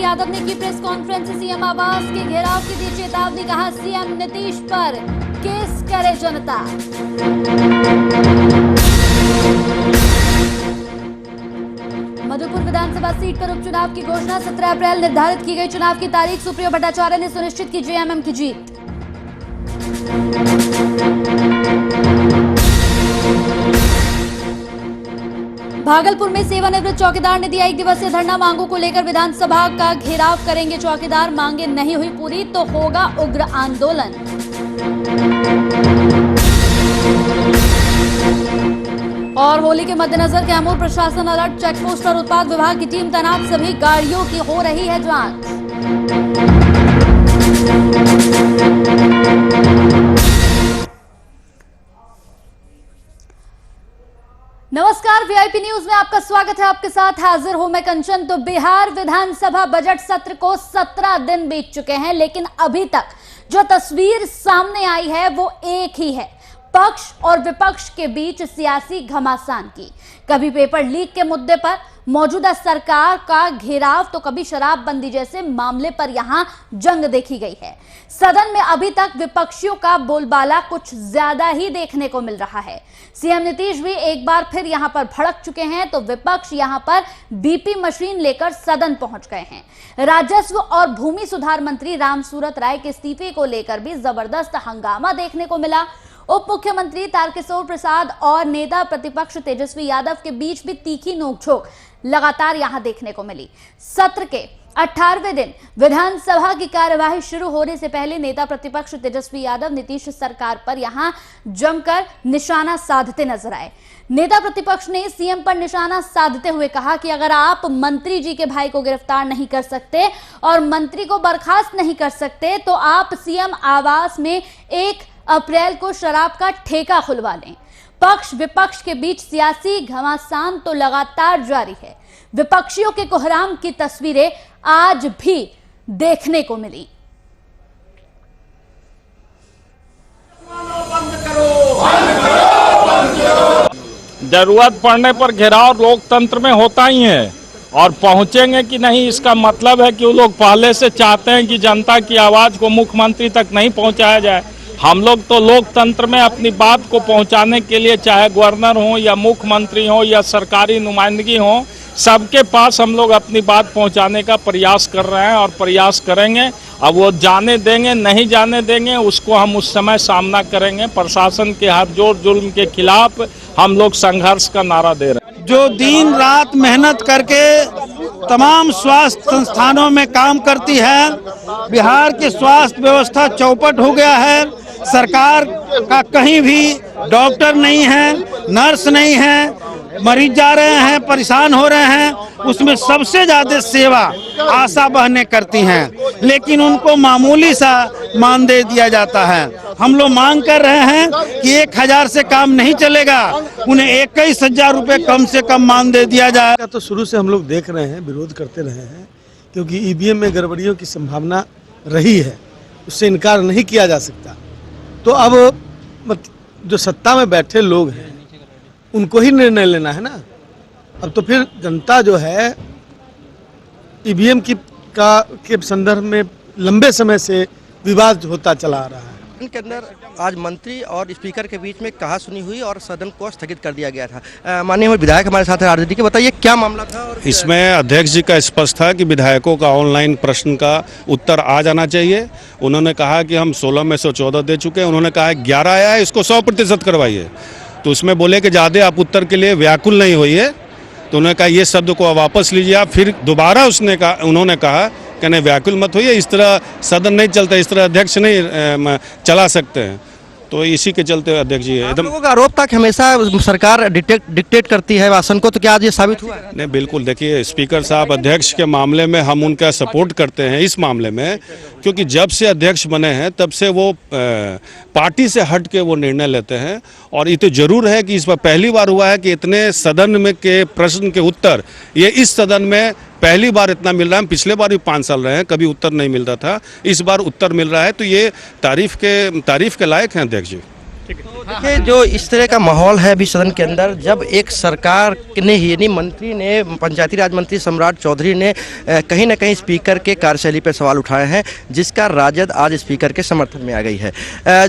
यादव ने की press conference. CM आवास के घेराव की दी चेतावनी, कहा सीएम नीतीश पर केस करे जनता। मधुपुर विधानसभा सीट पर उपचुनाव की घोषणा, 17 अप्रैल निर्धारित की गई चुनाव की तारीख। सुप्रियो भट्टाचार्य ने सुनिश्चित की जेएमएम की जीत। भागलपुर में सेवानिवृत्त चौकीदार ने दिया 1 दिवसीय धरना, मांगों को लेकर विधानसभा का घेराव करेंगे चौकीदार। मांगे नहीं हुई पूरी तो होगा उग्र आंदोलन। और होली के मद्देनजर कैमूर प्रशासन अलर्ट, चेकपोस्ट और उत्पाद विभाग की टीम तैनात, सभी गाड़ियों की हो रही है जांच। नमस्कार, वीआईपी न्यूज में आपका स्वागत है। आपके साथ हाजिर हूं मैं कंचन। तो बिहार विधानसभा बजट सत्र को 17 दिन बीत चुके हैं, लेकिन अभी तक जो तस्वीर सामने आई है वो एक ही है, पक्ष और विपक्ष के बीच सियासी घमासान की। कभी पेपर लीक के मुद्दे पर मौजूदा सरकार का घेराव, तो कभी शराबबंदी जैसे मामले पर यहां जंग देखी गई है। सदन में अभी तक विपक्षियों का बोलबाला कुछ ज्यादा ही देखने को मिल रहा है। सीएम नीतीश भी एक बार फिर यहां पर भड़क चुके हैं, तो विपक्ष यहां पर बीपी मशीन लेकर सदन पहुंच गए हैं। राजस्व और भूमि सुधार मंत्री रामसूरत राय के इस्तीफे को लेकर भी जबरदस्त हंगामा देखने को मिला। उप मुख्यमंत्री तारकिशोर प्रसाद और नेता प्रतिपक्ष तेजस्वी यादव के बीच भी तीखी नोकझोंक लगातार यहां देखने को मिली। सत्र के 18वें दिन विधानसभा की कार्यवाही शुरू होने से पहले नेता प्रतिपक्ष तेजस्वी यादव नीतीश सरकार पर यहां जमकर निशाना साधते नजर आए। नेता प्रतिपक्ष ने सीएम पर निशाना साधते हुए कहा कि अगर आप मंत्री जी के भाई को गिरफ्तार नहीं कर सकते और मंत्री को बर्खास्त नहीं कर सकते, तो आप सीएम आवास में 1 अप्रैल को शराब का ठेका खुलवा लें। पक्ष विपक्ष के बीच सियासी घमासान तो लगातार जारी है। विपक्षियों के कोहराम की तस्वीरें आज भी देखने को मिली। जरूरत पड़ने पर घेराव लोकतंत्र में होता ही है, और पहुंचेंगे कि नहीं इसका मतलब है कि वो लोग पहले से चाहते हैं कि जनता की आवाज को मुख्यमंत्री तक नहीं पहुंचाया जाए। हम लोग तो लोकतंत्र में अपनी बात को पहुंचाने के लिए, चाहे गवर्नर हो या मुख्यमंत्री हो या सरकारी नुमाइंदगी हो, सबके पास हम लोग अपनी बात पहुंचाने का प्रयास कर रहे हैं और प्रयास करेंगे। अब वो जाने देंगे नहीं जाने देंगे उसको हम उस समय सामना करेंगे। प्रशासन के हर जोर जुल्म के खिलाफ हम लोग संघर्ष का नारा दे रहे हैं। जो दिन रात मेहनत करके तमाम स्वास्थ्य संस्थानों में काम करती है, बिहार की स्वास्थ्य व्यवस्था चौपट हो गया है। सरकार का कहीं भी डॉक्टर नहीं है, नर्स नहीं है, मरीज जा रहे हैं, परेशान हो रहे हैं। उसमें सबसे ज्यादा सेवा आशा बहनें करती हैं, लेकिन उनको मामूली सा मानदेय दिया जाता है। हम लोग मांग कर रहे हैं कि 1000 से काम नहीं चलेगा, उन्हें 21,000 रुपये कम से कम मानदेय दिया जाए। तो शुरू से हम लोग देख रहे हैं, विरोध करते रहे हैं, क्योंकि ईवीएम में गड़बड़ियों की संभावना रही है, उससे इनकार नहीं किया जा सकता। तो अब जो सत्ता में बैठे लोग हैं उनको ही निर्णय लेना है ना। अब तो फिर जनता जो है ईवीएम के संदर्भ में लंबे समय से विवाद होता चला आ रहा है। के अंदर आज मंत्री और स्पीकर के बीच में कहासुनी हुई और सदन को स्थगित कर दिया गया था। माननीय विधायक हमारे साथ आरजेडी के, बताइए क्या मामला था। और इसमें अध्यक्ष जी का स्पष्ट था कि विधायकों का ऑनलाइन प्रश्न का उत्तर आ जाना चाहिए। उन्होंने कहा कि हम 16 में से 14 दे चुके हैं। उन्होंने कहा 11 आया है, इसको 100% करवाइए। तो उसमें बोले कि ज़्यादा आप उत्तर के लिए व्याकुल नहीं होइए। तो उन्होंने कहा ये शब्द को वापस लीजिए आप। फिर दोबारा उन्होंने कहा कि नहीं व्याकुल मत होइए, इस तरह सदन नहीं चलता, इस तरह अध्यक्ष नहीं चला सकते हैं। तो इसी के चलते अध्यक्ष जी एकदम लोगों का आरोप था कि हमेशा सरकार डिक्टेट करती है शासन को, तो क्या आज ये साबित हुआ? नहीं, बिल्कुल। देखिए स्पीकर साहब, अध्यक्ष के मामले में हम उनका सपोर्ट करते हैं इस मामले में, क्योंकि जब से अध्यक्ष बने हैं तब से वो पार्टी से हट के वो निर्णय लेते हैं। और ये तो जरूर है कि इस बार पहली बार हुआ है कि इतने सदन में के प्रश्न के उत्तर ये इस सदन में पहली बार इतना मिल रहा है। पिछले बार भी 5 साल रहे हैं, कभी उत्तर नहीं मिल रहा था, इस बार उत्तर मिल रहा है। तो ये तारीफ के लायक हैं अध्यक्ष जी। तो देखिए जो इस तरह का माहौल है अभी सदन के अंदर, जब एक सरकार ने ही यानी मंत्री ने, पंचायती राज मंत्री सम्राट चौधरी ने कहीं ना कहीं स्पीकर के कार्यशैली पर सवाल उठाए हैं, जिसका राजद आज स्पीकर के समर्थन में आ गई है।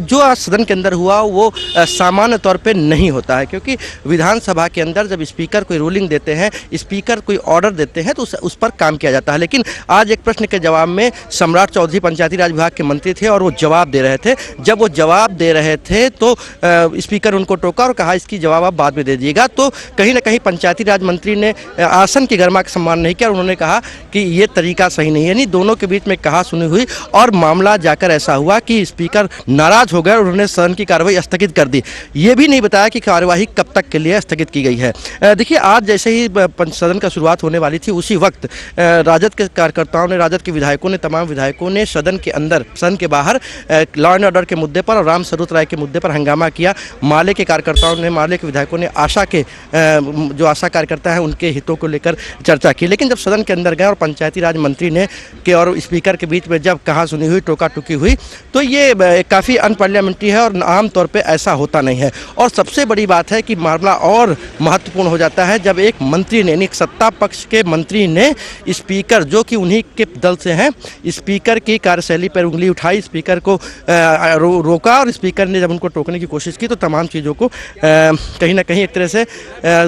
जो आज सदन के अंदर हुआ वो सामान्य तौर पे नहीं होता है, क्योंकि विधानसभा के अंदर जब स्पीकर कोई रूलिंग देते हैं, स्पीकर कोई ऑर्डर देते हैं, तो उस पर काम किया जाता है। लेकिन आज एक प्रश्न के जवाब में सम्राट चौधरी पंचायती राज विभाग के मंत्री थे और वो जवाब दे रहे थे। जब वो जवाब दे रहे थे तो स्पीकर उनको टोका और कहा इसकी जवाब आप बाद में दे दीजिएगा। तो कहीं ना कहीं पंचायती राज मंत्री ने आसन की गरिमा का सम्मान नहीं किया और उन्होंने कहा कि ये तरीका सही नहीं है। यानी दोनों के बीच में कहा सुनी हुई और मामला जाकर ऐसा हुआ कि स्पीकर नाराज हो गए और उन्होंने सदन की कार्रवाई स्थगित कर दी। ये भी नहीं बताया कि कार्यवाही कब तक के लिए स्थगित की गई है। देखिए आज जैसे ही सदन का शुरुआत होने वाली थी, उसी वक्त राजद के कार्यकर्ताओं ने, राजद के विधायकों ने, तमाम विधायकों ने सदन के अंदर, सदन के बाहर लॉ एंड ऑर्डर के मुद्दे पर और राम स्वरूप राय के मुद्दे पर हंगामा किया। माले के कार्यकर्ताओं ने, माले के विधायकों ने आशा के जो आशा कार्यकर्ता हैं उनके हितों को लेकर चर्चा की। लेकिन जब सदन के अंदर गए और पंचायती राज मंत्री ने के और स्पीकर के बीच में जब कहा सुनी हुई, टोका टुकी हुई, तो ये काफ़ी अनपार्लियामेंट्री है और आमतौर पर ऐसा होता नहीं है। और सबसे बड़ी बात है कि मामला और महत्वपूर्ण हो जाता है जब एक मंत्री ने, एक सत्ता पक्ष के मंत्री ने स्पीकर, जो कि उन्हीं के दल से हैं, स्पीकर की कार्यशैली पर उंगली उठाई, स्पीकर को रोका और स्पीकर ने जब उनको टोकने की कोशिश की तो तमाम चीज़ों को कहीं ना कहीं एक तरह से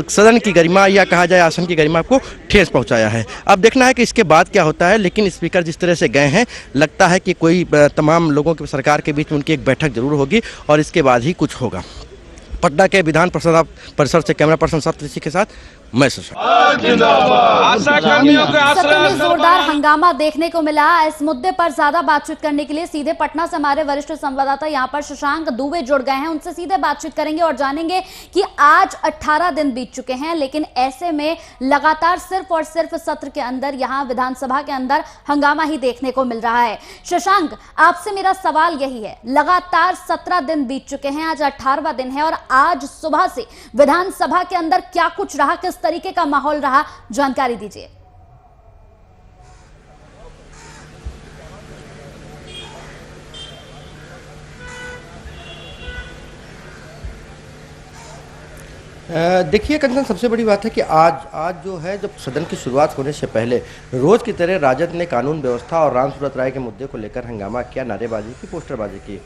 सदन की गरिमा या कहा जाए आसन की गरिमा को ठेस पहुंचाया है। अब देखना है कि इसके बाद क्या होता है। लेकिन स्पीकर जिस तरह से गए हैं, लगता है कि कोई तमाम लोगों के, सरकार के बीच में उनकी एक बैठक जरूर होगी और इसके बाद ही कुछ होगा। पटना के विधान परिसर से कैमरा पर्सन सप्तऋषि के साथ मैं सदन में जोरदार हंगामा देखने को मिला। इस मुद्दे पर ज्यादा बातचीत करने के लिए सीधे पटना से हमारे वरिष्ठ संवाददाता यहां पर शशांक दुबे जुड़ गए हैं। उनसे सीधे बातचीत करेंगे और जानेंगे कि आज 18 दिन बीत चुके हैं, लेकिन ऐसे में लगातार सिर्फ और सिर्फ सत्र के अंदर, यहां विधानसभा के अंदर हंगामा ही देखने को मिल रहा है। शशांक, आपसे मेरा सवाल यही है, लगातार 17 दिन बीत चुके हैं, आज 18वां दिन है और आज सुबह से विधानसभा के अंदर क्या कुछ रहा, किस तरीके का माहौल रहा, जानकारी दीजिए। देखिए कंचन, सबसे बड़ी बात है कि आज जो है, जब सदन की शुरुआत होने से पहले रोज की तरह राजद ने कानून व्यवस्था और राम सूरत राय के मुद्दे को लेकर हंगामा किया, नारेबाजी की, पोस्टरबाजी की।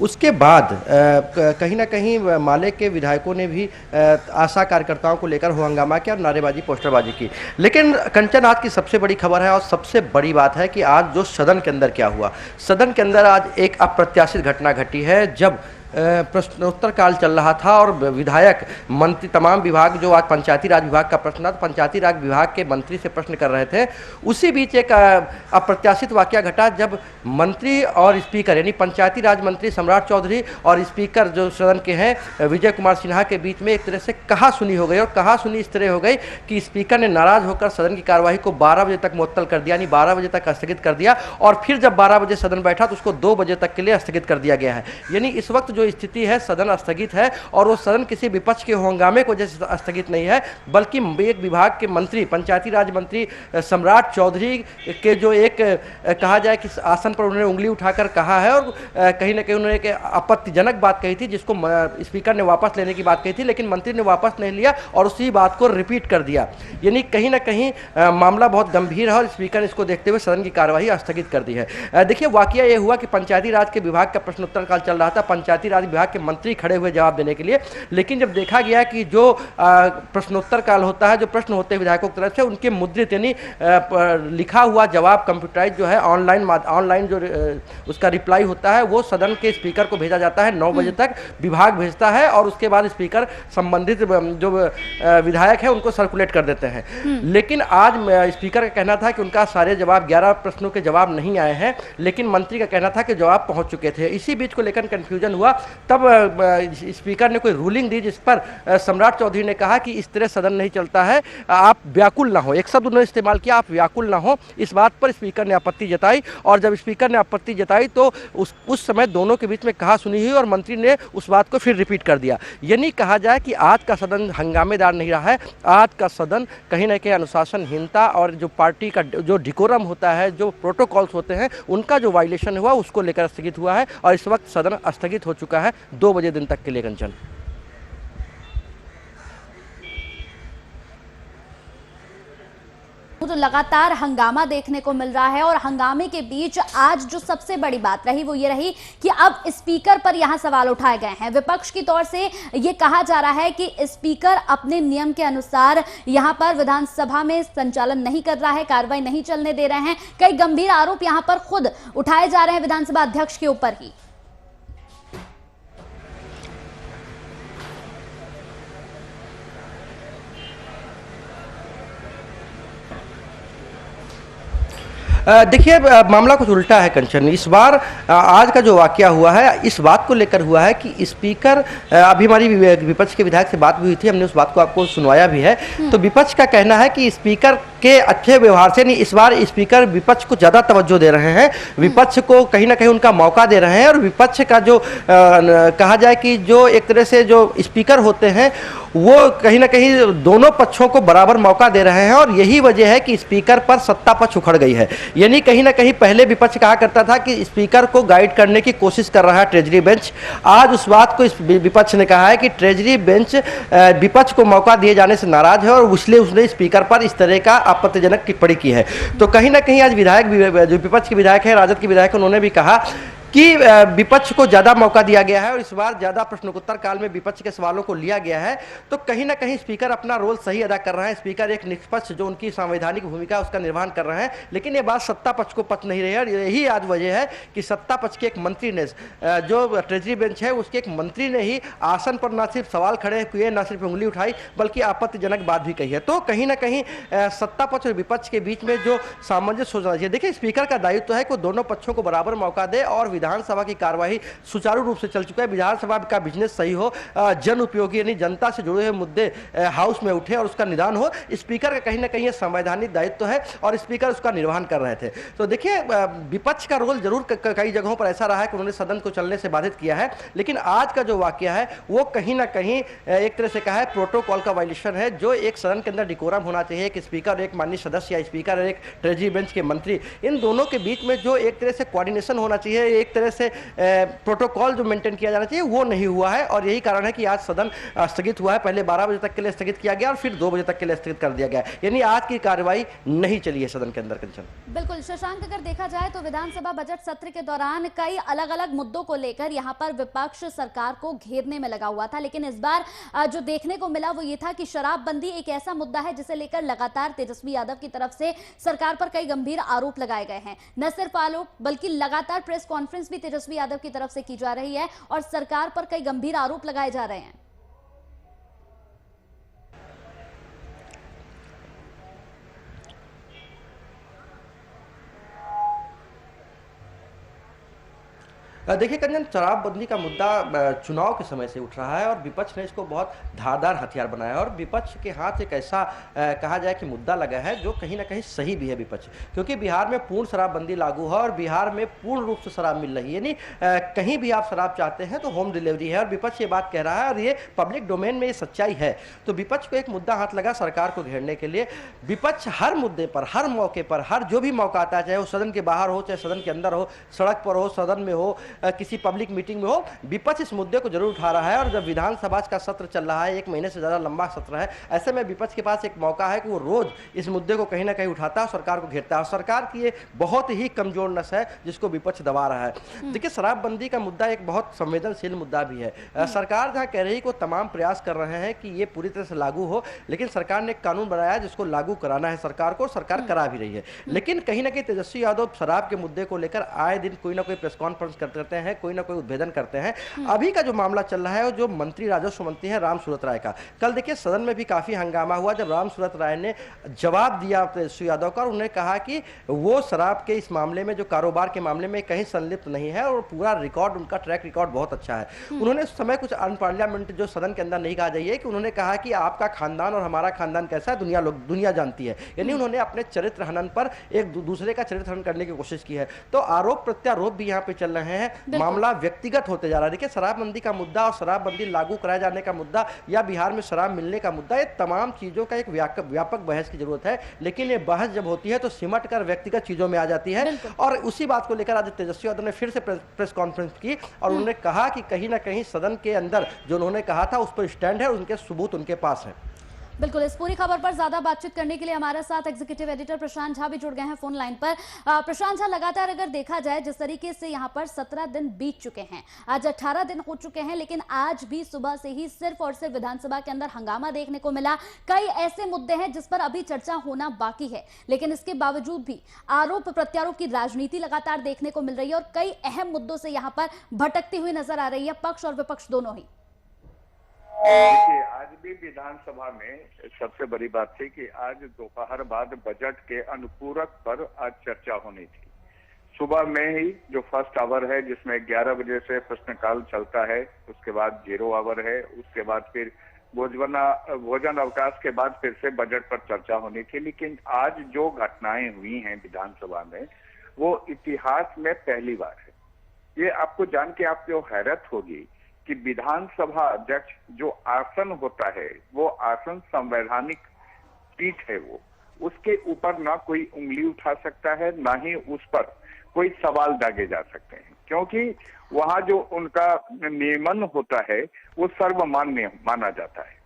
उसके बाद कहीं ना कहीं माले के विधायकों ने भी आशा कार्यकर्ताओं को लेकर हो हंगामा किया और नारेबाजी, पोस्टरबाजी की। लेकिन कंचन, आज की सबसे बड़ी खबर है और सबसे बड़ी बात है कि आज जो सदन के अंदर क्या हुआ। सदन के अंदर आज एक अप्रत्याशित घटना घटी है। जब प्रश्नोत्तर काल चल रहा था और विधायक, मंत्री, तमाम विभाग, जो आज पंचायती राज विभाग का प्रश्न था, तो पंचायती राज विभाग के मंत्री से प्रश्न कर रहे थे। उसी बीच एक अप्रत्याशित वाकया घटा जब मंत्री और स्पीकर, यानी पंचायती राज मंत्री सम्राट चौधरी और स्पीकर जो सदन के हैं विजय कुमार सिन्हा के बीच में एक तरह से कहा सुनी हो गई। और कहा सुनी इस तरह हो गई कि स्पीकर ने नाराज होकर सदन की कार्यवाही को 12 बजे तक मुअत्तल कर दिया, यानी 12 बजे तक स्थगित कर दिया। और फिर जब 12 बजे सदन बैठा तो उसको 2 बजे तक के लिए स्थगित कर दिया गया है। यानी इस वक्त जो स्थिति है, सदन स्थगित है और वो सदन किसी विपक्ष के हंगामे को जैसे स्थगित नहीं है, बल्कि एक विभाग के मंत्री, पंचायती राज मंत्री सम्राट चौधरी के जो एक कहा जाए कि आसन पर उन्होंने उंगली उठाकर कहा है और कहीं ना कहीं उन्होंने एक आपत्तिजनक बात कही थी, जिसको स्पीकर ने वापस लेने की बात कही थी, लेकिन मंत्री ने वापस नहीं लिया और उसी बात को रिपीट कर दिया। यानी कहीं ना कहीं मामला बहुत गंभीर है और स्पीकर ने इसको देखते हुए सदन की कार्यवाही स्थगित कर दी है। देखिए वाकया ये हुआ कि पंचायती राज के विभाग का प्रश्नोत्तर काल चल रहा था, पंचायती राज विभाग के मंत्री खड़े हुए जवाब देने के लिए, लेकिन जब देखा गया कि जो प्रश्नोत्तर काल होता है, जो प्रश्न होते हैं विधायकों की तरफ से, उनके मुद्रित यानी लिखा हुआ जवाब कंप्यूटराइज जो है, ऑनलाइन जो उसका रिप्लाई होता है, वो सदन के स्पीकर को भेजा जाता है। 9 बजे तक विभाग भेजता है और उसके बाद स्पीकर संबंधित जो विधायक है उनको सर्कुलेट कर देते हैं। लेकिन आज स्पीकर का कहना था कि उनका सारे जवाब, 11 प्रश्नों के जवाब नहीं आए हैं, लेकिन मंत्री का कहना था कि जवाब पहुंच चुके थे। इसी बीच को लेकर कंफ्यूजन हुआ। तब स्पीकर ने कोई रूलिंग दी जिस पर सम्राट चौधरी ने कहा कि इस तरह सदन नहीं चलता है, आप व्याकुल ना हो, एक शब्द उन्होंने इस्तेमाल किया, आप व्याकुल ना हो। इस बात पर स्पीकर ने आपत्ति जताई और जब स्पीकर ने आपत्ति जताई तो उस समय दोनों के बीच में कहा सुनी हुई और मंत्री ने उस बात को फिर रिपीट कर दिया। यानी कहा जाए कि आज का सदन हंगामेदार नहीं रहा है। आज का सदन कहीं ना कहीं अनुशासनहीनता और जो पार्टी का जो डिकोरम होता है, जो प्रोटोकॉल्स होते हैं, उनका जो वायलेशन हुआ उसको लेकर स्थगित हुआ है और इस वक्त सदन स्थगित हो चुका चुका है 2 बजे दिन तक के लिए। कंचन, तो लगातार हंगामा देखने को मिल रहा है और हंगामे के बीच आज जो सबसे बड़ी बात रही वो ये रही कि अब स्पीकर पर यहां सवाल उठाए गए हैं। विपक्ष की तौर से ये कहा जा रहा है कि स्पीकर अपने नियम के अनुसार यहां पर विधानसभा में संचालन नहीं कर रहा है, कार्रवाई नहीं चलने दे रहे हैं। कई गंभीर आरोप यहां पर खुद उठाए जा रहे हैं विधानसभा अध्यक्ष के ऊपर ही। देखिए, मामला कुछ उल्टा है कंचन। इस बार आज का जो वाकया हुआ है इस बात को लेकर हुआ है कि स्पीकर, अभी हमारी विपक्ष के विधायक से बात भी हुई थी, हमने उस बात को आपको सुनवाया भी है। तो विपक्ष का कहना है कि स्पीकर के अच्छे व्यवहार से नहीं, इस बार स्पीकर विपक्ष को ज़्यादा तवज्जो दे रहे हैं, विपक्ष को कहीं ना कहीं उनका मौका दे रहे हैं। और विपक्ष का जो कहा जाए कि जो एक तरह से जो स्पीकर होते हैं वो कहीं ना कहीं दोनों पक्षों को बराबर मौका दे रहे हैं। और यही वजह है कि स्पीकर पर सत्ता पक्ष उखड़ गई है। यानी कहीं ना कहीं पहले विपक्ष कहा करता था कि स्पीकर को गाइड करने की कोशिश कर रहा है ट्रेजरी बेंच। आज उस बात को विपक्ष ने कहा है कि ट्रेजरी बेंच विपक्ष को मौका दिए जाने से नाराज है और इसलिए उसने स्पीकर पर इस तरह का आपत्तिजनक टिप्पणी की है। तो कहीं ना कहीं आज विधायक, जो विपक्ष के विधायक है, राजद के विधायक, उन्होंने भी कहा कि विपक्ष को ज़्यादा मौका दिया गया है और इस बार ज़्यादा प्रश्नोत्तर काल में विपक्ष के सवालों को लिया गया है। तो कहीं ना कहीं स्पीकर अपना रोल सही अदा कर रहे हैं। स्पीकर एक निष्पक्ष जो उनकी संवैधानिक भूमिका है उसका निर्वहन कर रहे हैं। लेकिन ये बात सत्ता पक्ष को पच नहीं रही है और यही आज वजह है कि सत्ता पक्ष के एक मंत्री ने, जो ट्रेजरी बेंच है उसके एक मंत्री ने ही आसन पर न सिर्फ सवाल खड़े किए, न सिर्फ उंगली उठाई, बल्कि आपत्तिजनक बात भी कही है। तो कहीं ना कहीं सत्ता पक्ष और विपक्ष के बीच में जो सामंजस्य होना चाहिए। देखिए, स्पीकर का दायित्व है कि वो दोनों पक्षों को बराबर मौका दे और विधानसभा की कार्यवाही सुचारू रूप से चल चुका है। विधानसभा का बिजनेस सही हो, जन उपयोगी यानी जनता से जुड़े हुए मुद्दे हाउस में उठे और उसका निदान हो। स्पीकर का कहीं ना कहीं संवैधानिक दायित्व है और स्पीकर उसका निर्वहन कर रहे थे। तो देखिए, विपक्ष का रोल जरूर कई जगहों पर ऐसा रहा है कि उन्होंने सदन को चलने से बाधित किया है। लेकिन आज का जो वाकया है वो कहीं ना कहीं एक तरह से कहा है प्रोटोकॉल का वायलेशन है। जो एक सदन के अंदर डिकोरम होना चाहिए, एक स्पीकर, एक माननीय सदस्य या स्पीकर और एक ट्रेजरी बेंच के मंत्री, इन दोनों के बीच में जो एक तरह से कोऑर्डिनेशन होना चाहिए, एक तरह से प्रोटोकॉल जो मेंटेन किया जाना चाहिए वो नहीं हुआ है। और यही कारण है कि आज सदन स्थगित हुआ है। पहले 12 बजे तक के लिए स्थगित किया गया और फिर 2 बजे तक के लिए स्थगित कर दिया गया। यानी आज की कार्रवाई नहीं चली है सदन के अंदर। कंचन, बिल्कुल शशांक, अगर देखा जाए तो विधानसभा बजट सत्र के दौरान कई अलग अलग मुद्दों को लेकर यहां पर विपक्ष सरकार को घेरने में लगा हुआ था। लेकिन इस बार जो देखने को मिला वो ये था कि शराबबंदी एक ऐसा मुद्दा है जिसे लेकर लगातार तेजस्वी यादव की तरफ से सरकार पर कई गंभीर आरोप लगाए गए हैं। न सिर्फ आरोप बल्कि लगातार प्रेस कॉन्फ्रेंस भी तेजस्वी यादव की तरफ से की जा रही है और सरकार पर कई गंभीर आरोप लगाए जा रहे हैं। देखिए कंचन, शराबबंदी का मुद्दा चुनाव के समय से उठ रहा है और विपक्ष ने इसको बहुत धारदार हथियार बनाया और विपक्ष के हाथ एक ऐसा कहा जाए कि मुद्दा लगा है जो कहीं ना कहीं सही भी है विपक्ष, क्योंकि बिहार में पूर्ण शराबबंदी लागू है और बिहार में पूर्ण रूप से शराब मिल रही है। यानी कहीं भी आप शराब चाहते हैं तो होम डिलीवरी है और विपक्ष ये बात कह रहा है और ये पब्लिक डोमेन में ये सच्चाई है। तो विपक्ष को एक मुद्दा हाथ लगा सरकार को घेरने के लिए। विपक्ष हर मुद्दे पर, हर मौके पर, हर जो भी मौका आता है, चाहे वो सदन के बाहर हो, चाहे सदन के अंदर हो, सड़क पर हो, सदन में हो, किसी पब्लिक मीटिंग में हो, विपक्ष इस मुद्दे को जरूर उठा रहा है। और जब विधानसभा का सत्र चल रहा है, 1 महीने से ज्यादा लंबा सत्र है, ऐसे में विपक्ष के पास एक मौका है कि वो रोज इस मुद्दे को कहीं ना कहीं उठाता है, सरकार को घेरता है। सरकार की ये बहुत ही कमजोर नस है जिसको विपक्ष दबा रहा है। देखिए, शराबबंदी का मुद्दा एक बहुत संवेदनशील मुद्दा भी है। सरकार जहां कह रही है कि वो तमाम प्रयास कर रहे हैं कि ये पूरी तरह से लागू हो, लेकिन सरकार ने एक कानून बनाया जिसको लागू कराना है सरकार को, सरकार करा भी रही है। लेकिन कहीं ना कहीं तेजस्वी यादव शराब के मुद्दे को लेकर आए दिन कोई ना कोई प्रेस कॉन्फ्रेंस करते हैं, कोई ना कोई उद्भेदन करते हैं। अभी का जो मामला चल रहा है वो जो मंत्री, राजस्व मंत्री है राम सूरत राय का, कल देखिए सदन में भी काफी हंगामा हुआ जब राम सूरत राय ने जवाब दिया तेजस्वी यादव का। उन्होंने कहा कि वो शराब के इस मामले में, जो कारोबार के मामले में कहीं संलिप्त नहीं है और पूरा रिकॉर्ड, उनका ट्रैक रिकॉर्ड बहुत अच्छा है। उन्होंने उस समय कुछ अनपार्लियामेंट जो सदन के अंदर नहीं कहा जाइए कि उन्होंने कहा कि आपका खानदान और हमारा खानदान कैसा है दुनिया जानती है। यानी उन्होंने अपने चरित्र हनन पर एक दूसरे का चरित्र हनन करने की कोशिश की है। तो आरोप प्रत्यारोप भी यहाँ पे चल रहे हैं। मामला व्यक्तिगत होते जा रहा है। देखिए, शराबबंदी का मुद्दा और शराबबंदी लागू कराए जाने का मुद्दा या बिहार में शराब मिलने का मुद्दा, ये तमाम चीज़ों का एक व्यापक बहस की जरूरत है। लेकिन ये बहस जब होती है तो सिमट कर व्यक्तिगत चीज़ों में आ जाती है। और उसी बात को लेकर आज तेजस्वी यादव ने फिर से प्रेस कॉन्फ्रेंस की और उन्होंने कहा कि कहीं ना कहीं सदन के अंदर जो उन्होंने कहा था उस पर स्टैंड है, उनके सबूत उनके पास है। बिल्कुल, इस पूरी खबर पर ज्यादा बातचीत करने के लिए हमारे साथ एग्जीक्यूटिव एडिटर प्रशांत झा भी जुड़ गए हैं फोन लाइन पर। प्रशांत झा, लगातार अगर देखा जाए जिस तरीके से यहाँ पर 17 दिन बीत चुके हैं, आज 18 दिन हो चुके हैं, लेकिन आज भी सुबह से ही सिर्फ और सिर्फ विधानसभा के अंदर हंगामा देखने को मिला। कई ऐसे मुद्दे हैं जिस पर अभी चर्चा होना बाकी है, लेकिन इसके बावजूद भी आरोप प्रत्यारोप की राजनीति लगातार देखने को मिल रही है और कई अहम मुद्दों से यहाँ पर भटकती हुई नजर आ रही है पक्ष और विपक्ष दोनों ही। देखिए, आज भी विधानसभा में सबसे बड़ी बात थी कि आज दोपहर बाद बजट के अनुपूरक पर आज चर्चा होनी थी। सुबह में ही जो फर्स्ट आवर है जिसमें 11 बजे से प्रश्नकाल चलता है, उसके बाद 0 आवर है, उसके बाद फिर भोजन अवकाश के बाद फिर से बजट पर चर्चा होनी थी। लेकिन आज जो घटनाएं हुई हैं विधानसभा में वो इतिहास में पहली बार है। ये आपको जान के आपको हैरत होगी कि विधानसभा अध्यक्ष जो आसन होता है वो आसन संवैधानिक पीठ है, वो उसके ऊपर ना कोई उंगली उठा सकता है, ना ही उस पर कोई सवाल दागे जा सकते हैं, क्योंकि वहां जो उनका नियमन होता है वो सर्वमान्य माना जाता है।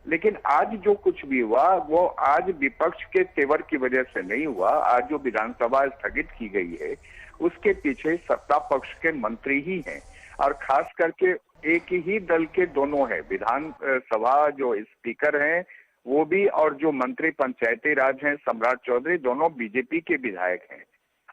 लेकिन आज जो कुछ भी हुआ वो आज विपक्ष के तेवर की वजह से नहीं हुआ। आज जो विधानसभा स्थगित की गई है उसके पीछे सत्ता पक्ष के मंत्री ही हैं, और खास करके एक ही दल के दोनों हैं। विधानसभा जो स्पीकर हैं वो भी, और जो मंत्री पंचायती राज हैं सम्राट चौधरी, दोनों बीजेपी के विधायक हैं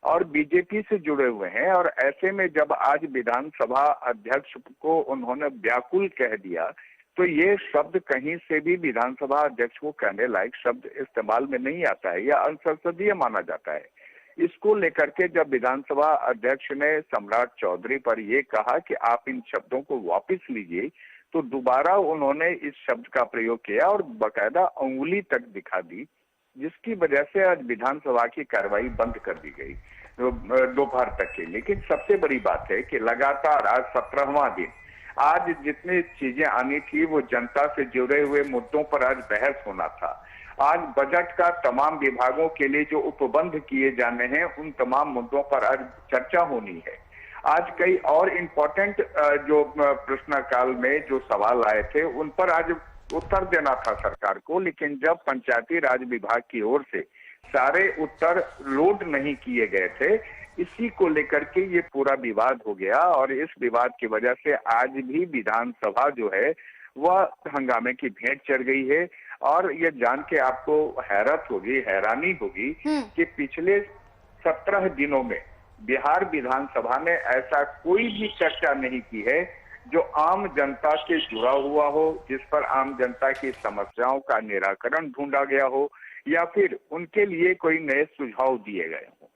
और बीजेपी से जुड़े हुए हैं। और ऐसे में जब आज विधानसभा अध्यक्ष को उन्होंने व्याकुल कह दिया तो ये शब्द कहीं से भी विधानसभा अध्यक्ष को कहने लायक शब्द इस्तेमाल में नहीं आता है या असंसदीय माना जाता है। इसको लेकर के जब विधानसभा अध्यक्ष ने सम्राट चौधरी पर यह कहा कि आप इन शब्दों को वापस लीजिए, तो दोबारा उन्होंने इस शब्द का प्रयोग किया और बकायदा उंगली तक दिखा दी, जिसकी वजह से आज विधानसभा की कार्रवाई बंद कर दी गई दोपहर तक की। लेकिन सबसे बड़ी बात है कि लगातार आज 17वां दिन, आज जितनी चीजें आनी थी वो जनता से जुड़े हुए मुद्दों पर आज बहस होना था। आज बजट का तमाम विभागों के लिए जो उपबंध किए जाने हैं उन तमाम मुद्दों पर आज चर्चा होनी है। आज कई और इम्पोर्टेंट जो प्रश्नकाल में जो सवाल आए थे उन पर आज उत्तर देना था सरकार को, लेकिन जब पंचायती राज विभाग की ओर से सारे उत्तर लोड नहीं किए गए थे, इसी को लेकर के ये पूरा विवाद हो गया। और इस विवाद की वजह से आज भी विधानसभा जो है वह हंगामे की भेंट चढ़ गई है। और ये जान के आपको हैरत होगी, हैरानी होगी कि पिछले 17 दिनों में बिहार विधानसभा ने ऐसा कोई भी चर्चा नहीं की है जो आम जनता से जुड़ा हुआ हो, जिस पर आम जनता की समस्याओं का निराकरण ढूंढा गया हो या फिर उनके लिए कोई नए सुझाव दिए गए हों।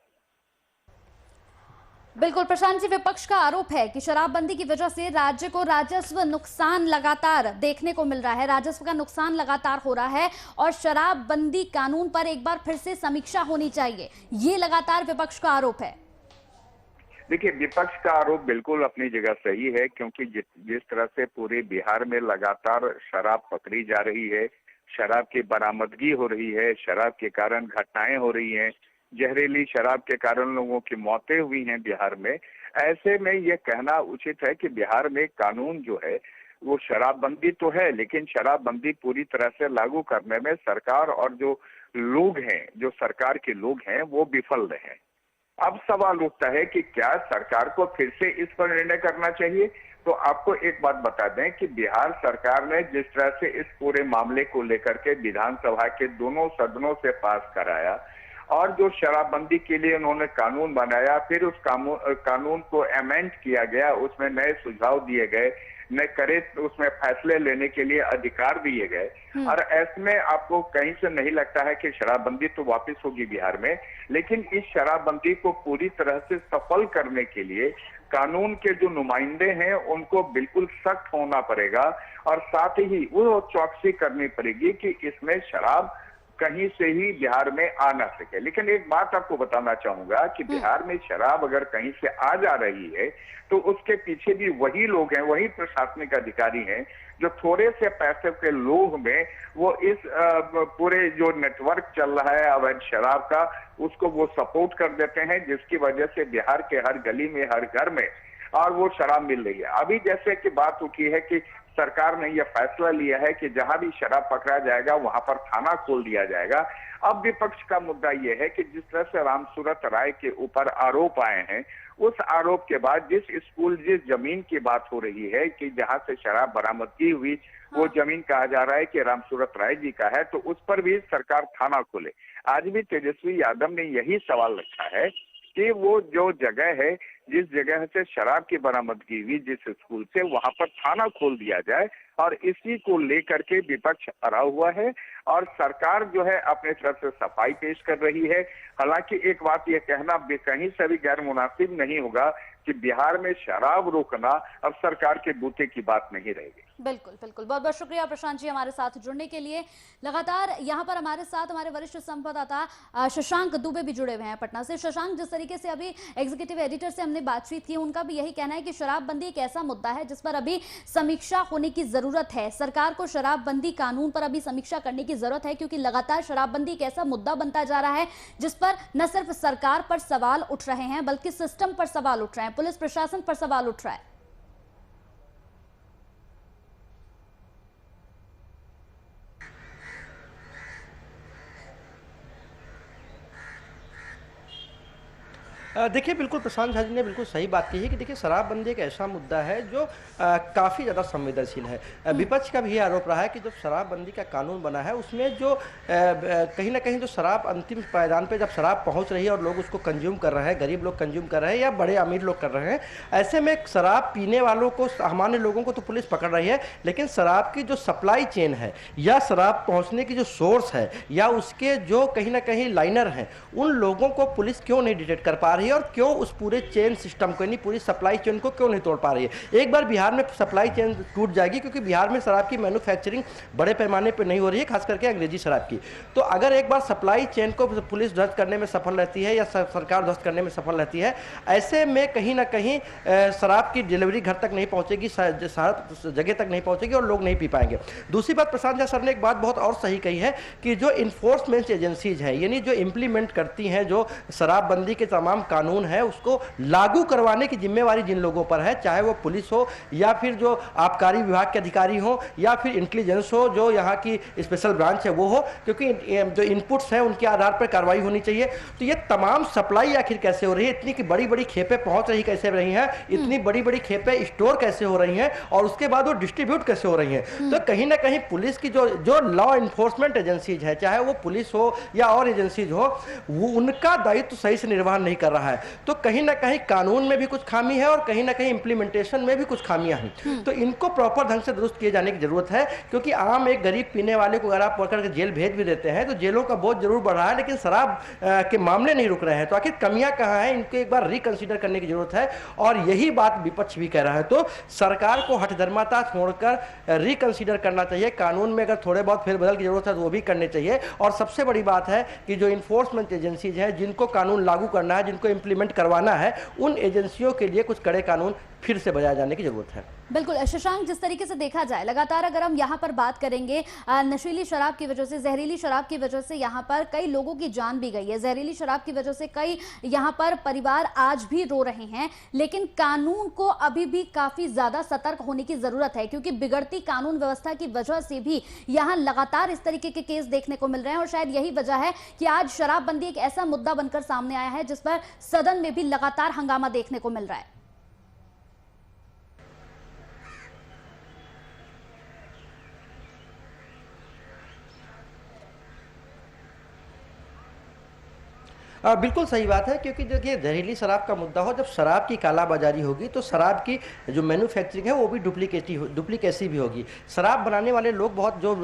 बिल्कुल प्रशांत जी, विपक्ष का आरोप है कि शराबबंदी की वजह से राज्य को राजस्व नुकसान लगातार देखने को मिल रहा है, राजस्व का नुकसान लगातार हो रहा है और शराबबंदी कानून पर एक बार फिर से समीक्षा होनी चाहिए, ये लगातार विपक्ष का आरोप है। देखिए, विपक्ष का आरोप बिल्कुल अपनी जगह सही है, क्योंकि जिस तरह से पूरे बिहार में लगातार शराब पकड़ी जा रही है, शराब की बरामदगी हो रही है, शराब के कारण घटनाएं हो रही हैं, जहरीली शराब के कारण लोगों की मौतें हुई हैं बिहार में। ऐसे में ये कहना उचित है कि बिहार में कानून जो है वो शराबबंदी तो है, लेकिन शराबबंदी पूरी तरह से लागू करने में सरकार और जो लोग हैं, जो सरकार के लोग हैं, वो विफल रहे। अब सवाल उठता है कि क्या सरकार को फिर से इस पर निर्णय करना चाहिए। तो आपको एक बात बता दें कि बिहार सरकार ने जिस तरह से इस पूरे मामले को लेकर के विधानसभा के दोनों सदनों से पास कराया और जो शराबबंदी के लिए उन्होंने कानून बनाया, फिर उस कानून को अमेंड किया गया, उसमें नए सुझाव दिए गए, नए करे उसमें फैसले लेने के लिए अधिकार दिए गए। और ऐसे में आपको कहीं से नहीं लगता है कि शराबबंदी तो वापस होगी बिहार में, लेकिन इस शराबबंदी को पूरी तरह से सफल करने के लिए कानून के जो नुमाइंदे हैं उनको बिल्कुल सख्त होना पड़ेगा और साथ ही वो चौकसी करनी पड़ेगी कि इसमें शराब कहीं से ही बिहार में आ ना सके। लेकिन एक बात आपको बताना चाहूंगा कि बिहार में शराब अगर कहीं से आ जा रही है तो उसके पीछे भी वही लोग हैं, वही प्रशासनिक अधिकारी हैं जो थोड़े से पैसे के लोभ में वो इस पूरे जो नेटवर्क चल रहा है अवैध शराब का, उसको वो सपोर्ट कर देते हैं, जिसकी वजह से बिहार के हर गली में, हर घर में और वो शराब मिल रही है। अभी जैसे कि बात उठी है कि सरकार ने यह फैसला लिया है कि जहां भी शराब पकड़ा जाएगा वहां पर थाना खोल दिया जाएगा। अब विपक्ष का मुद्दा यह है कि जिस तरह से रामसूरत राय के ऊपर आरोप आए हैं, उस आरोप के बाद जिस जमीन की बात हो रही है कि जहां से शराब बरामदगी हुई, वो जमीन कहा जा रहा है कि रामसूरत राय जी का है, तो उस पर भी सरकार थाना खोले। आज भी तेजस्वी यादव ने यही सवाल रखा है कि वो जो जगह है, जिस जगह से शराब की बरामदगी हुई, जिस स्कूल से, वहां पर थाना खोल दिया जाए। और इसी को लेकर के विपक्ष अड़ा हुआ है और सरकार जो है अपने तरफ से सफाई पेश कर रही है। हालांकि एक बात यह कहना कहीं से भी गैर मुनासिब नहीं होगा कि बिहार में शराब रोकना अब सरकार के बूते की बात नहीं रहेगी। बिल्कुल बिल्कुल, बहुत बहुत शुक्रिया प्रशांत जी हमारे साथ जुड़ने के लिए। लगातार यहाँ पर हमारे साथ हमारे वरिष्ठ संवाददाता शशांक दुबे भी जुड़े हुए हैं पटना से। शशांक, जिस तरीके से अभी एग्जीक्यूटिव एडिटर से हमने बातचीत की, उनका भी यही कहना है कि शराबबंदी एक ऐसा मुद्दा है जिस पर अभी समीक्षा होने की जरूरत है। सरकार को शराबबंदी कानून पर अभी समीक्षा करने की जरूरत है, क्योंकि लगातार शराबबंदी एक ऐसा मुद्दा बनता जा रहा है जिस पर न सिर्फ सरकार पर सवाल उठ रहे हैं बल्कि सिस्टम पर सवाल उठ रहे हैं, पुलिस प्रशासन पर सवाल उठ रहा है। देखिए, बिल्कुल प्रशांत झा जी ने बिल्कुल सही बात कही है कि देखिए शराबबंदी एक ऐसा मुद्दा है जो काफ़ी ज़्यादा संवेदनशील है। विपक्ष का भी ये आरोप रहा है कि जब शराबबंदी का कानून बना है उसमें जो कहीं ना कहीं जो शराब अंतिम पायदान पे जब शराब पहुंच रही है और लोग उसको कंज्यूम कर रहे हैं, गरीब लोग कंज्यूम कर रहे हैं या बड़े अमीर लोग कर रहे हैं, ऐसे में शराब पीने वालों को, सामान्य लोगों को तो पुलिस पकड़ रही है, लेकिन शराब की जो सप्लाई चेन है या शराब पहुँचने की जो सोर्स है या उसके जो कहीं ना कहीं लाइनर हैं, उन लोगों को पुलिस क्यों नहीं डिटेक्ट कर पा रही है और क्यों उस पूरे चेन सिस्टम को, यानी पूरी सप्लाई चेन को क्यों नहीं तोड़ पा रही है। एक बार बिहार में सप्लाई चेन टूट जाएगी, क्योंकि बिहार में शराब की मैन्युफैक्चरिंग बड़े पैमाने पर नहीं हो रही है, खास करके अंग्रेजी शराब की। तो अगर एक बार सप्लाई चेन को पुलिस ध्वस्त करने में सफल रहती है या सरकार ध्वस्त करने में सफल रहती है, ऐसे में कहीं ना कहीं शराब की डिलीवरी घर तक नहीं पहुंचेगी, जगह तक नहीं पहुंचेगी और लोग नहीं पी पाएंगे। दूसरी बात, प्रशांत झा सर ने एक बात बहुत और सही कही है कि जो इन्फोर्समेंट एजेंसीज हैं, यानी जो इंप्लीमेंट करती हैं जो शराबबंदी के तमाम कानून है, उसको लागू करवाने की जिम्मेवारी जिन लोगों पर है, चाहे वो पुलिस हो या फिर जो आबकारी विभाग के अधिकारी हो या फिर इंटेलिजेंस हो, जो यहाँ की स्पेशल ब्रांच है वो हो, क्योंकि जो इनपुट्स हैं उनके आधार पर कार्रवाई होनी चाहिए। तो ये तमाम सप्लाई आखिर कैसे हो रही है, इतनी की बड़ी बड़ी खेपें पहुंच रही कैसे रही हैं, इतनी बड़ी बड़ी खेपें स्टोर कैसे हो रही हैं और उसके बाद वो डिस्ट्रीब्यूट कैसे हो रही हैं। तो कहीं ना कहीं पुलिस की जो लॉ इन्फोर्समेंट एजेंसीज है, चाहे वो पुलिस हो या और एजेंसीज हो, वो उनका दायित्व सही से निर्वहन नहीं कर रहा है। तो कहीं ना कहीं कानून में भी कुछ खामी है और कहीं ना कहीं इंप्लीमेंटेशन में भी कुछ खामियां हैं। तो इनको प्रॉपर ढंग से दुरुस्त किए जाने की जरूरत है, क्योंकि आम एक गरीब पीने वाले को अगर आप पकड़ के जेल भेज भी देते हैं तो जेलों का बोझ जरूर बढ़ रहा है, लेकिन शराब के मामले नहीं रुक रहे हैं। तो आखिर कमियां कहां हैं, इनको एक बार रिकंसीडर करने की जरूरत है और यही बात विपक्ष भी कह रहा है। तो सरकार को हठधर्मता छोड़कर रिकंसीडर करना चाहिए। कानून में अगर थोड़े बहुत फेरबदल की जरूरत है तो वो भी करने चाहिए। और सबसे बड़ी बात है कि जो इन्फोर्समेंट एजेंसीज हैं, जिनको कानून लागू करना है, जिनको इंप्लीमेंट करवाना है, उन एजेंसियों के लिए कुछ कड़े कानून फिर से बजाए जाने की जरूरत है। बिल्कुल शशांक, जिस तरीके से देखा जाए लगातार अगर हम यहाँ पर बात करेंगे, नशीली शराब की वजह से, जहरीली शराब की वजह से यहाँ पर कई लोगों की जान भी गई है। जहरीली शराब की वजह से कई यहाँ पर परिवार आज भी रो रहे हैं, लेकिन कानून को अभी भी काफी ज्यादा सतर्क होने की जरूरत है, क्योंकि बिगड़ती कानून व्यवस्था की वजह से भी यहाँ लगातार इस तरीके के केस देखने को मिल रहे हैं। और शायद यही वजह है कि आज शराबबंदी एक ऐसा मुद्दा बनकर सामने आया है जिस पर सदन में भी लगातार हंगामा देखने को मिल रहा है। बिल्कुल सही बात है, क्योंकि देखिए जहरीली शराब का मुद्दा हो, जब शराब की कालाबाजारी होगी तो शराब की जो मैन्युफैक्चरिंग है वो भी डुप्लीकेसी भी होगी। शराब बनाने वाले लोग बहुत जो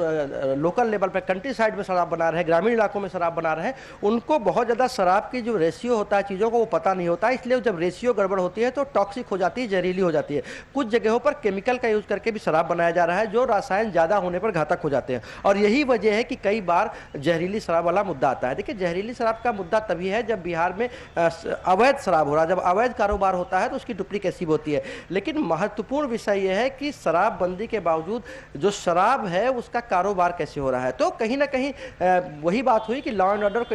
लोकल लेवल पर कंट्री साइड में शराब बना रहे हैं, ग्रामीण इलाकों में शराब बना रहे हैं, उनको बहुत ज़्यादा शराब की जो रेशियो होता है चीज़ों को वो पता नहीं होता है, इसलिए जब रेशियो गड़बड़ होती है तो टॉक्सिक हो जाती है, जहरीली हो जाती है। कुछ जगहों पर केमिकल का यूज़ करके भी शराब बनाया जा रहा है जो रसायन ज़्यादा होने पर घातक हो जाते हैं, और यही वजह है कि कई बार जहरीली शराब वाला मुद्दा आता है। देखिए जहरीली शराब का मुद्दा तभी है जब बिहार में अवैध शराब हो रहा है, जब अवैध कारोबार होता है तो उसकी डुप्लीकेसी होती है। लेकिन महत्वपूर्ण विषय यह है कि शराबबंदी के बावजूद जो शराब है उसका कारोबार कैसे हो रहा है। तो कहीं ना कहीं वही बात हुई कि लॉ एंड ऑर्डर को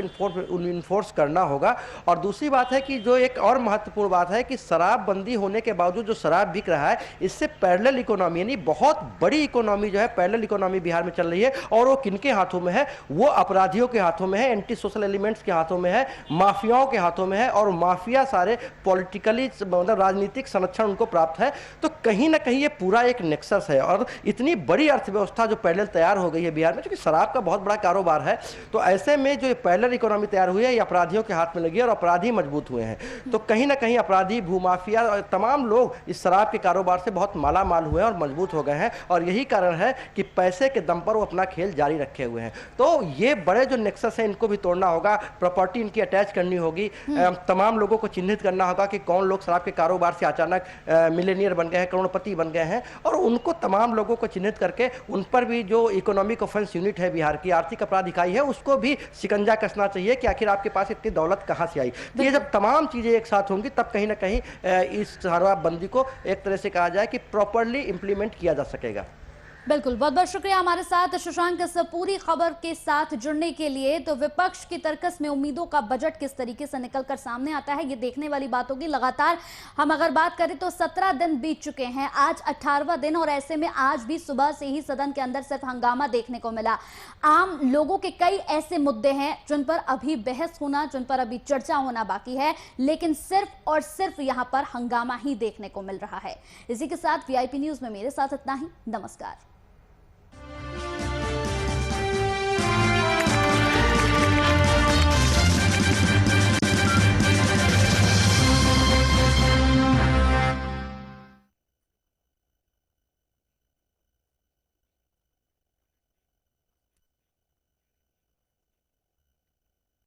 इन्फोर्स करना होगा। और दूसरी बात है कि जो एक और महत्वपूर्ण बात है कि शराबबंदी होने के बावजूद जो शराब बिक रहा है, इससे पैरेलल इकोनॉमी यानी बहुत बड़ी इकोनॉमी जो है, पैरेलल इकोनॉमी बिहार में चल रही है, और वो किनके हाथों में है? वो अपराधियों के हाथों में है, एंटी सोशल एलिमेंट्स के हाथों में है, माफियाओं के हाथों में है, और माफिया सारे पॉलिटिकली मतलब राजनीतिक संरक्षण उनको प्राप्त है। तो कहीं ना कहीं ये पूरा एक नेक्सस है, और इतनी बड़ी अर्थव्यवस्था जो पैरेलल तैयार हो गई है बिहार में, क्योंकि शराब का बहुत बड़ा कारोबार है, तो ऐसे में जो पैरेलल इकोनॉमी तैयार हुई है ये अपराधियों के हाथ में लगी है और अपराधी मजबूत हुए हैं। तो कहीं ना कहीं अपराधी, भूमाफिया और तमाम लोग इस शराब के कारोबार से बहुत माला माल हुए हैं और मजबूत हो गए हैं, और यही कारण है कि पैसे के दम पर वो अपना खेल जारी रखे हुए हैं। तो ये बड़े जो नेक्सस है इनको भी तोड़ना होगा, प्रॉपर्टी इनकी अटैच करनी होगी, तमाम लोगों को चिन्हित करना होगा कि कौन लोग शराब के कारोबार से अचानक मिलेनियर बन गए हैं, करोड़पति बन गए हैं, और उनको तमाम लोगों को चिन्हित करके उन पर भी जो इकोनॉमिक ऑफेंस यूनिट है बिहार की, आर्थिक अपराध इकाई है, उसको भी शिकंजा कसना चाहिए कि आखिर आपके पास इतनी दौलत कहाँ से आई। तो ये जब तमाम चीज़ें एक साथ होंगी तब कहीं ना कहीं इस शराबबंदी को एक तरह से कहा जाए कि प्रॉपर्ली इंप्लीमेंट किया जा सकेगा। बिल्कुल, बहुत बहुत शुक्रिया हमारे साथ शशांक इस पूरी खबर के साथ जुड़ने के लिए। तो विपक्ष की तर्कस में उम्मीदों का बजट किस तरीके से निकलकर सामने आता है, ये देखने वाली बात होगी। लगातार हम अगर बात करें तो 17 दिन बीत चुके हैं, आज 18वां दिन, और ऐसे में आज भी सुबह से ही सदन के अंदर सिर्फ हंगामा देखने को मिला। आम लोगों के कई ऐसे मुद्दे हैं जिन पर अभी बहस होना, जिन पर अभी चर्चा होना बाकी है, लेकिन सिर्फ और सिर्फ यहां पर हंगामा ही देखने को मिल रहा है। इसी के साथ VIP न्यूज में मेरे साथ इतना ही। नमस्कार।